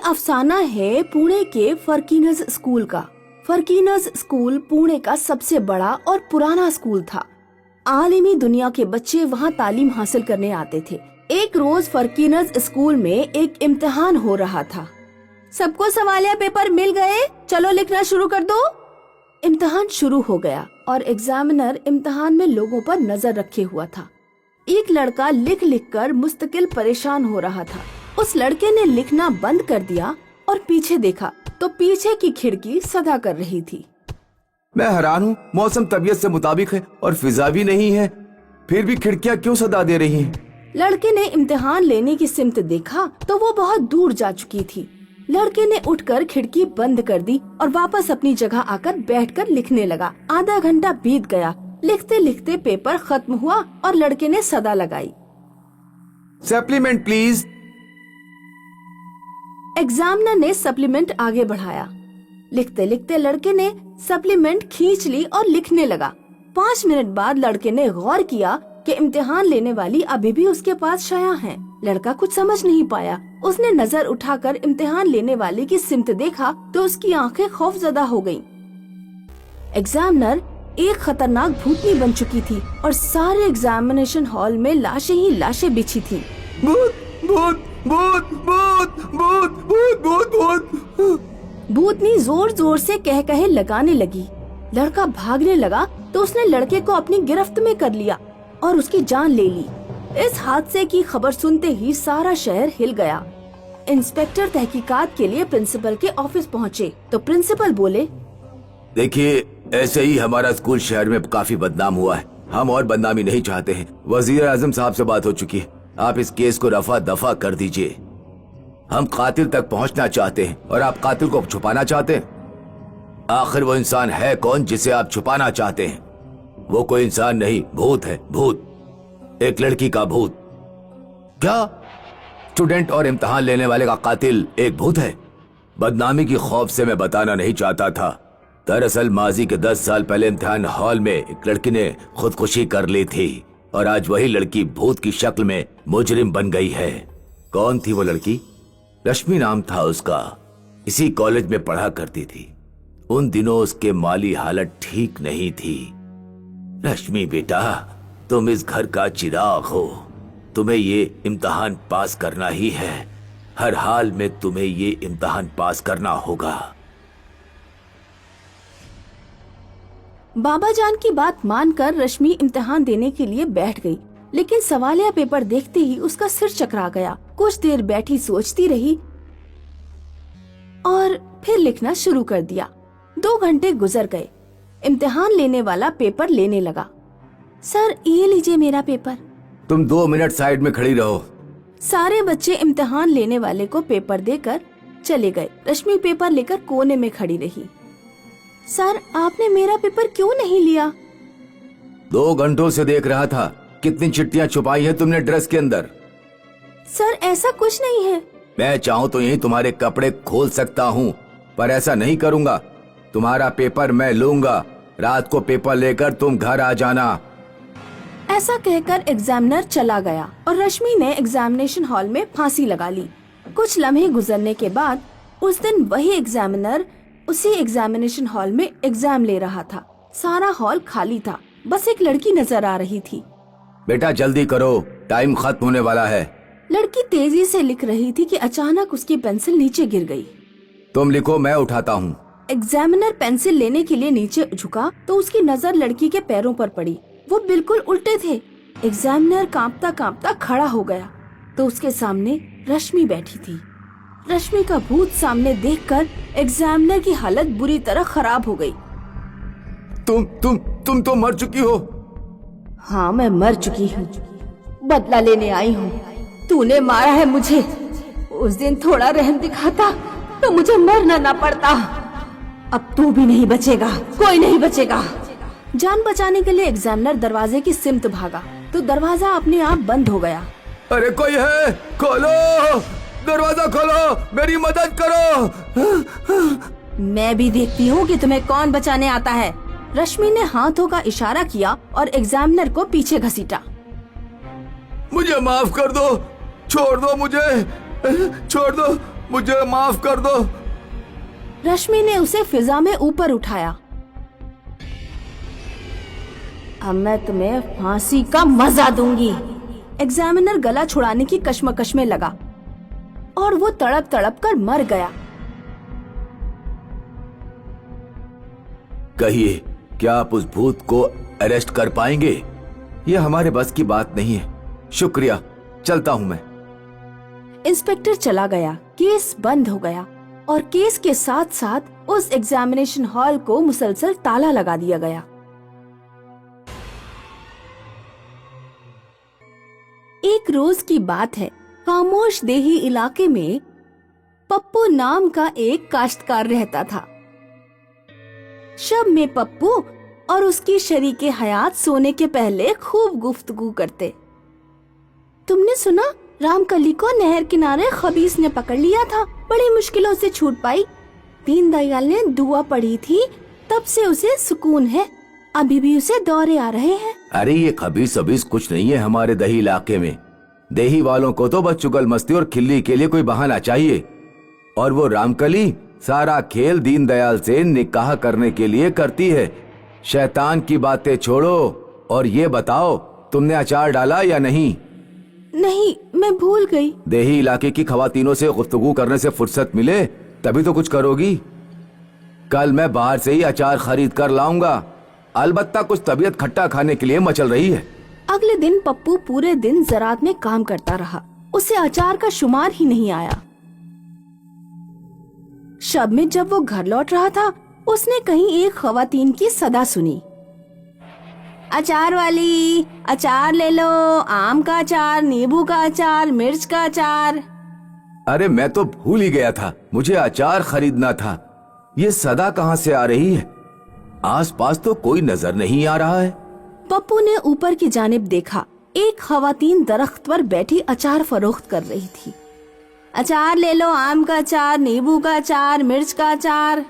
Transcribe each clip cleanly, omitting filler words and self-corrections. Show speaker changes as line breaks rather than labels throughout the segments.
अफसाना है पुणे के फर्किनज स्कूल का। फर्किनज स्कूल पुणे का सबसे बड़ा और पुराना स्कूल था। आलिमी दुनिया के बच्चे वहाँ तालीम हासिल करने आते थे। एक रोज फर्किनज स्कूल में एक इम्तिहान हो रहा था। सबको सवालिया पेपर मिल गए, चलो लिखना शुरू कर दो। इम्तिहान शुरू हो गया और एग्जामिनर इम्तिहान में लोगों पर नजर रखे हुआ था। एक लड़का लिख लिख कर मुस्तकिल परेशान हो रहा था। उस लड़के ने लिखना बंद कर दिया और पीछे देखा तो पीछे की खिड़की सदा कर रही थी।
मैं हैरान हूँ, मौसम तबीयत से मुताबिक है और फिजा भी नहीं है, फिर भी खिड़कियाँ क्यों सदा दे रही हैं?
लड़के ने इम्तिहान लेने की सिमत देखा तो वो बहुत दूर जा चुकी थी। लड़के ने उठकर खिड़की बंद कर दी और वापस अपनी जगह आकर बैठकर लिखने लगा। आधा घंटा बीत गया। लिखते लिखते पेपर खत्म हुआ और लड़के ने सदा लगाई,
सप्लीमेंट प्लीज।
एग्जामिनर ने सप्लीमेंट आगे बढ़ाया। लिखते लिखते लड़के ने सप्लीमेंट खींच ली और लिखने लगा। 5 मिनट बाद लड़के ने गौर किया कि इम्तिहान लेने वाली अभी भी उसके पास शाया है। लड़का कुछ समझ नहीं पाया। उसने नजर उठाकर इम्तिहान लेने वाले की सिमत देखा तो उसकी आंखें खौफजदा हो गईं। एग्जामिनर एक खतरनाक भूतनी बन चुकी थी और सारे एग्जामिनेशन हॉल में लाशें ही लाशें बिछी थी।
भूत भूत भूत भूत भूत भूत भूत भूत।
भूतनी जोर जोर से कह कहे लगाने लगी। लड़का भागने लगा तो उसने लड़के को अपनी गिरफ्त में कर लिया और उसकी जान ले ली। इस हादसे की खबर सुनते ही सारा शहर हिल गया। इंस्पेक्टर तहकीकात के लिए प्रिंसिपल के ऑफिस पहुँचे तो प्रिंसिपल बोले,
देखिए, ऐसे ही हमारा स्कूल शहर में काफी बदनाम हुआ है। हम और बदनामी नहीं चाहते हैं। वजीर आजम साहब से बात हो चुकी है, आप इस केस को रफा दफा कर दीजिए। हम कातिल तक पहुंचना चाहते हैं और आप कातिल को छुपाना चाहते हैं। आखिर वो इंसान है कौन जिसे आप छुपाना चाहते हैं? वो कोई इंसान नहीं, भूत है, भूत, एक लड़की का भूत। क्या स्टूडेंट और इम्तिहान लेने वाले का कातिल एक भूत है? बदनामी की खौफ से मैं बताना नहीं चाहता था। दरअसल माजी के 10 साल पहले इम्तिहान हॉल में एक लड़की ने खुदकुशी कर ली थी और आज वही लड़की भूत की शक्ल में मुजरिम बन गई है। कौन थी वो लड़की? रश्मि नाम था उसका। इसी कॉलेज में पढ़ा करती थी। उन दिनों उसके माली हालत ठीक नहीं थी। रश्मि बेटा, तुम इस घर का चिराग हो। तुम्हें ये इम्तिहान पास करना ही है। हर हाल में तुम्हें ये इम्तिहान पास करना होगा।
बाबा जान की बात मानकर रश्मि इम्तिहान देने के लिए बैठ गई, लेकिन सवालिया पेपर देखते ही उसका सिर चकरा गया। कुछ देर बैठी सोचती रही और फिर लिखना शुरू कर दिया। 2 घंटे गुजर गए। इम्तिहान लेने वाला पेपर लेने लगा। सर, ये लीजिए मेरा पेपर।
तुम 2 मिनट साइड में खड़ी रहो।
सारे बच्चे इम्तिहान लेने वाले को पेपर देकर चले गए। रश्मि पेपर लेकर कोने में खड़ी रही। सर, आपने मेरा पेपर क्यों नहीं लिया?
2 घंटों से देख रहा था। कितनी चिट्ठियां छुपाई हैं तुमने ड्रेस के अंदर?
सर, ऐसा कुछ नहीं है।
मैं चाहूँ तो यही तुम्हारे कपड़े खोल सकता हूँ, पर ऐसा नहीं करूँगा। तुम्हारा पेपर मैं लूंगा। रात को पेपर लेकर तुम घर आ जाना।
ऐसा कहकर एग्जामिनर चला गया और रश्मि ने एग्जामिनेशन हॉल में फांसी लगा ली। कुछ लम्हे गुजरने के बाद उस दिन वही एग्जामिनर उसी एग्जामिनेशन हॉल में एग्जाम ले रहा था। सारा हॉल खाली था, बस एक लड़की नजर आ रही थी।
बेटा जल्दी करो, टाइम खत्म होने वाला है।
लड़की तेजी से लिख रही थी कि अचानक उसकी पेंसिल नीचे गिर गई।
तुम लिखो, मैं उठाता हूँ।
एग्जामिनर पेंसिल लेने के लिए नीचे झुका तो उसकी नजर लड़की के पैरों पर पड़ी। वो बिल्कुल उल्टे थे। एग्जामिनर कांपता कांपता खड़ा हो गया तो उसके सामने रश्मि बैठी थी। रश्मि का भूत सामने देखकर एग्जामिनर की हालत बुरी तरह खराब हो गई।
तुम तो मर चुकी हो।
हाँ, मैं मर चुकी हूँ। बदला लेने आई हूँ। तूने मारा है मुझे। उस दिन थोड़ा रहम दिखाता तो मुझे मरना ना पड़ता। अब तू भी नहीं बचेगा, कोई नहीं बचेगा। जान बचाने के लिए एग्जामिनर दरवाजे की सिमत भागा तो दरवाजा अपने आप बंद हो गया।
अरे कोई है, खोलो, दरवाजा खोलो, मेरी मदद करो।
मैं भी देखती हूँ कि तुम्हें कौन बचाने आता है। रश्मि ने हाथों का इशारा किया और एग्जामिनर को पीछे घसीटा।
मुझे माफ कर दो, छोड़ दो मुझे, छोड़ दो, मुझे माफ कर दो।
रश्मि ने उसे फिजा में ऊपर उठाया। अब मैं तुम्हें फांसी का मजा दूंगी। एग्जामिनर गला छुड़ाने की कश्मकश में लगा और वो तड़प तड़प कर मर गया।
कहिए, क्या आप उस भूत को अरेस्ट कर पाएंगे? ये हमारे बस की बात नहीं है। शुक्रिया, चलता हूँ मैं।
इंस्पेक्टर चला गया। केस बंद हो गया और केस के साथ साथ उस एग्जामिनेशन हॉल को मुसलसल ताला लगा दिया गया। एक रोज की बात है, खामोश देही इलाके में पप्पू नाम का एक काश्तकार रहता था। शब में पप्पू और उसकी शरीके हयात सोने के पहले खूब गुफ्तगू करते। तुमने सुना, रामकली को नहर किनारे खबीस ने पकड़ लिया था, बड़ी मुश्किलों से छूट पाई। दीनदयाल ने दुआ पढ़ी थी, तब से उसे सुकून है। अभी भी उसे दौरे आ रहे हैं।
अरे ये खबीस सबीस कुछ नहीं है हमारे दही इलाके में। देही वालों को तो बस चुगल मस्ती और खिल्ली के लिए कोई बहाना चाहिए। और वो रामकली सारा खेल दीनदयाल से निकाह करने के लिए करती है। शैतान की बातें छोड़ो और ये बताओ, तुमने अचार डाला या नहीं?
नहीं, मैं भूल गई।
देही इलाके की खवातीनों से गुफ्तगू करने से फुर्सत मिले तभी तो कुछ करोगी। कल मैं बाहर से ही अचार खरीद कर लाऊंगा। अलबत्ता कुछ तबीयत खट्टा खाने के लिए मचल रही है।
अगले दिन पप्पू पूरे दिन ज़रात में काम करता रहा। उसे अचार का शुमार ही नहीं आया। शब में जब वो घर लौट रहा था, उसने कहीं एक खवातीन की सदा सुनी। अचार वाली, अचार ले लो, आम का अचार, नींबू का अचार, मिर्च का अचार।
अरे मैं तो भूल ही गया था, मुझे अचार खरीदना था। ये सदा कहाँ से आ रही है? आसपास तो कोई नजर नहीं आ रहा है।
पप्पू ने ऊपर की जानिब देखा। एक खवातीन दरख्त पर बैठी अचार फरोख्त कर रही थी। अचार ले लो, आम का अचार, नींबू का अचार, मिर्च का अचार।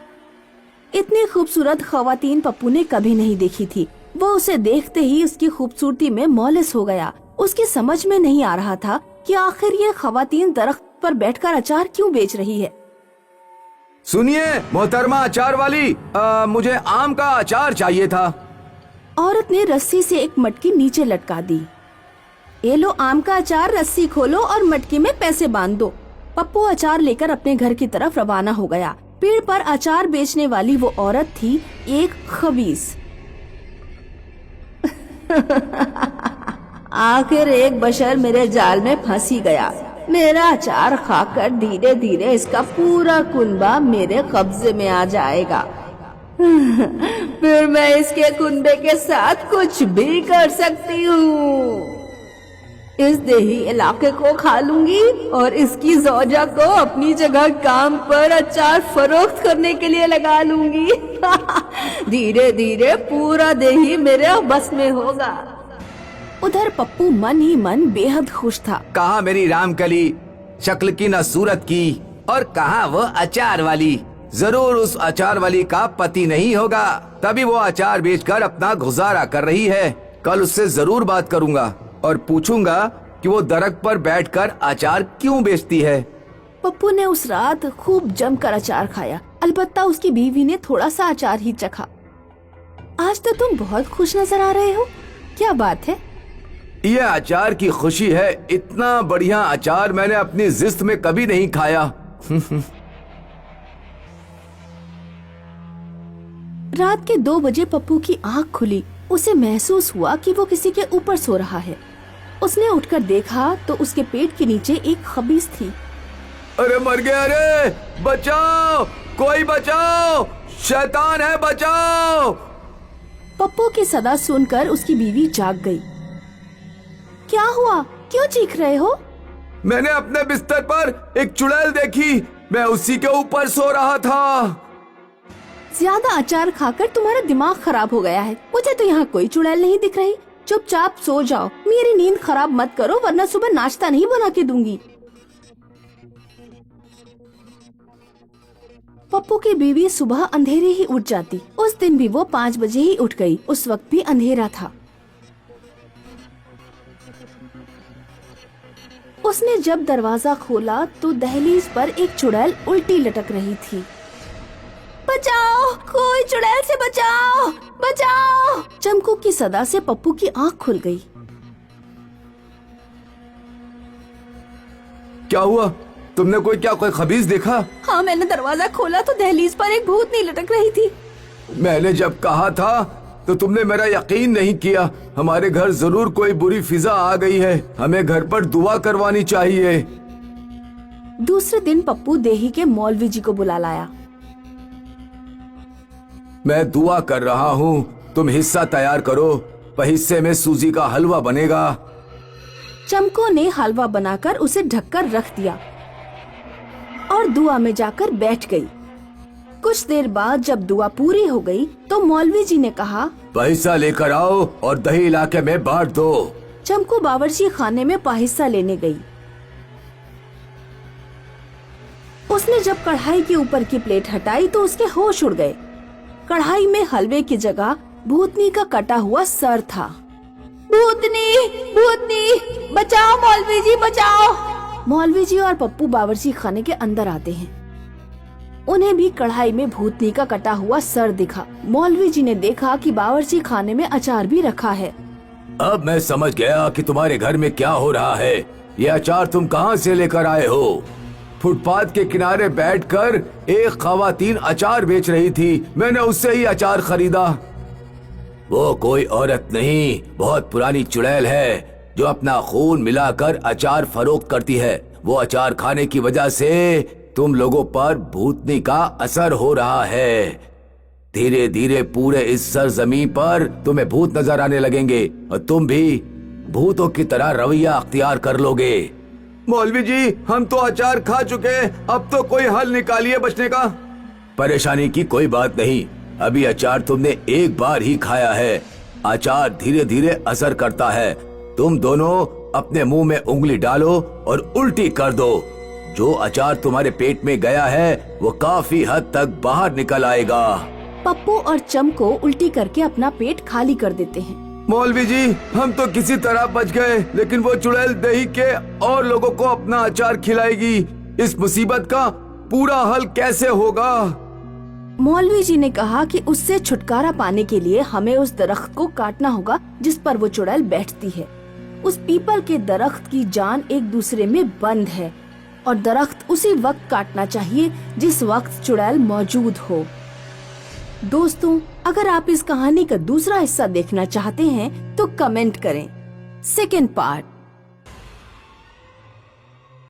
इतनी खूबसूरत खवातीन पप्पू ने कभी नहीं देखी थी। वो उसे देखते ही उसकी खूबसूरती में मौलिस हो गया। उसकी समझ में नहीं आ रहा था कि आखिर ये खवातीन दरख्त पर बैठकर अचार क्यों बेच रही है।
सुनिए मोहतरमा अचार वाली, मुझे आम का अचार चाहिए था।
औरत ने रस्सी से एक मटकी नीचे लटका दी। ये लो आम का अचार, रस्सी खोलो और मटकी में पैसे बांध दो। पप्पू अचार लेकर अपने घर की तरफ रवाना हो गया। पेड़ पर अचार बेचने वाली वो औरत थी एक खबीस। आखिर एक बशर मेरे जाल में फंसी गया। मेरा अचार खाकर धीरे धीरे इसका पूरा कुनबा मेरे कब्जे में आ जाएगा। फिर मैं इसके कुनबे के साथ कुछ भी कर सकती हूँ। इस देही इलाके को खा लूंगी और इसकी zौजा को अपनी जगह काम पर अचार फरोख्त करने के लिए लगा लूंगी। धीरे धीरे पूरा देही मेरे बस में होगा। उधर पप्पू मन ही मन बेहद खुश था।
कहाँ मेरी रामकली, शक्ल की न सूरत की, और कहाँ वो अचार वाली। जरूर उस अचार वाली का पति नहीं होगा, तभी वो अचार बेचकर अपना गुजारा कर रही है। कल उससे जरूर बात करूंगा और पूछूंगा कि वो दरख्त पर बैठकर अचार क्यों बेचती है।
पप्पू ने उस रात खूब जमकर अचार खाया। अलबत्ता उसकी बीवी ने थोड़ा सा अचार ही चखा। आज तो तुम बहुत खुश नजर आ रहे हो, क्या बात है?
यह अचार की खुशी है। इतना बढ़िया अचार मैंने अपनी जिंदगी में कभी नहीं खाया।
रात के 2 बजे पप्पू की आंख खुली। उसे महसूस हुआ कि वो किसी के ऊपर सो रहा है। उसने उठकर देखा तो उसके पेट के नीचे एक खबीस थी।
अरे मर गया, अरे बचाओ, कोई बचाओ, शैतान है, बचाओ।
पप्पू की सदा सुनकर उसकी बीवी जाग गई। क्या हुआ, क्यों चीख रहे हो?
मैंने अपने बिस्तर पर एक चुड़ैल देखी, मैं उसी के ऊपर सो रहा था।
ज्यादा अचार खाकर तुम्हारा दिमाग खराब हो गया है। मुझे तो यहाँ कोई चुड़ैल नहीं दिख रही। चुपचाप सो जाओ, मेरी नींद खराब मत करो, वरना सुबह नाश्ता नहीं बना के दूंगी। पप्पू की बीवी सुबह अंधेरे ही उठ जाती। उस दिन भी वो 5 बजे ही उठ गई। उस वक्त भी अंधेरा था। उसने जब दरवाजा खोला तो दहलीज पर एक चुड़ैल उल्टी लटक रही थी। बचाओ, कोई चुड़ैल से बचाओ, बचाओ। चमकू की सदा से पप्पू की आंख खुल गई।
क्या हुआ? तुमने कोई खबीज देखा?
हाँ, मैंने दरवाजा खोला तो दहलीज पर एक भूतनी लटक रही थी।
मैंने जब कहा था तो तुमने मेरा यकीन नहीं किया। हमारे घर जरूर कोई बुरी फिजा आ गई है। हमें घर पर दुआ करवानी चाहिए।
दूसरे दिन पप्पू देही के मौलवी जी को बुला लाया।
मैं दुआ कर रहा हूँ, तुम हिस्सा तैयार करो, हिस्से में सूजी का हलवा बनेगा।
चमको ने हलवा बनाकर उसे ढककर रख दिया और दुआ में जाकर बैठ गई। कुछ देर बाद जब दुआ पूरी हो गई तो मौलवी जी ने कहा,
पैसा लेकर आओ और दही इलाके में बांट दो।
चमको बावर्ची खाने में पाहिस्सा लेने गई। उसने जब कढ़ाई के ऊपर की प्लेट हटाई तो उसके होश उड़ गए। कढ़ाई में हलवे की जगह भूतनी का कटा हुआ सर था। भूतनी, भूतनी, बचाओ मौलवी जी, बचाओ। मौलवी जी और पप्पू बावर्ची खाने के अंदर आते हैं। उन्हें भी कढ़ाई में भूतनी का कटा हुआ सर दिखा। मौलवी जी ने देखा कि बावर्ची खाने में अचार भी रखा है।
अब मैं समझ गया कि तुम्हारे घर में क्या हो रहा है। ये अचार तुम कहाँ से लेकर आए हो? फुटपाथ के किनारे बैठकर एक खवातीन अचार बेच रही थी, मैंने उससे ही अचार खरीदा। वो कोई औरत नहीं, बहुत पुरानी चुड़ैल है जो अपना खून मिलाकर अचार फरोख्त करती है। वो अचार खाने की वजह से तुम लोगों पर भूतनी का असर हो रहा है। धीरे धीरे पूरे इस सरजमीन पर तुम्हें भूत नजर आने लगेंगे और तुम भी भूतों की तरह रवैया अख्तियार कर लोगे। मौलवी जी, हम तो अचार खा चुके, अब तो कोई हल निकालिए बचने का। परेशानी की कोई बात नहीं, अभी अचार तुमने एक बार ही खाया है। अचार धीरे धीरे असर करता है। तुम दोनों अपने मुंह में उंगली डालो और उल्टी कर दो। जो अचार तुम्हारे पेट में गया है वो काफी हद तक बाहर निकल आएगा।
पप्पू और चमको उल्टी करके अपना पेट खाली कर देते हैं।
मौलवी जी, हम तो किसी तरह बच गए, लेकिन वो चुड़ैल दही के और लोगों को अपना अचार खिलाएगी। इस मुसीबत का पूरा हल कैसे होगा?
मौलवी जी ने कहा कि उससे छुटकारा पाने के लिए हमें उस दरख्त को काटना होगा जिस पर वो चुड़ैल बैठती है। उस पीपल के दरख्त की जान एक दूसरे में बंद है और दरख्त उसी वक्त काटना चाहिए जिस वक्त चुड़ैल मौजूद हो। दोस्तों, अगर आप इस कहानी का दूसरा हिस्सा देखना चाहते हैं तो कमेंट करें। Second part.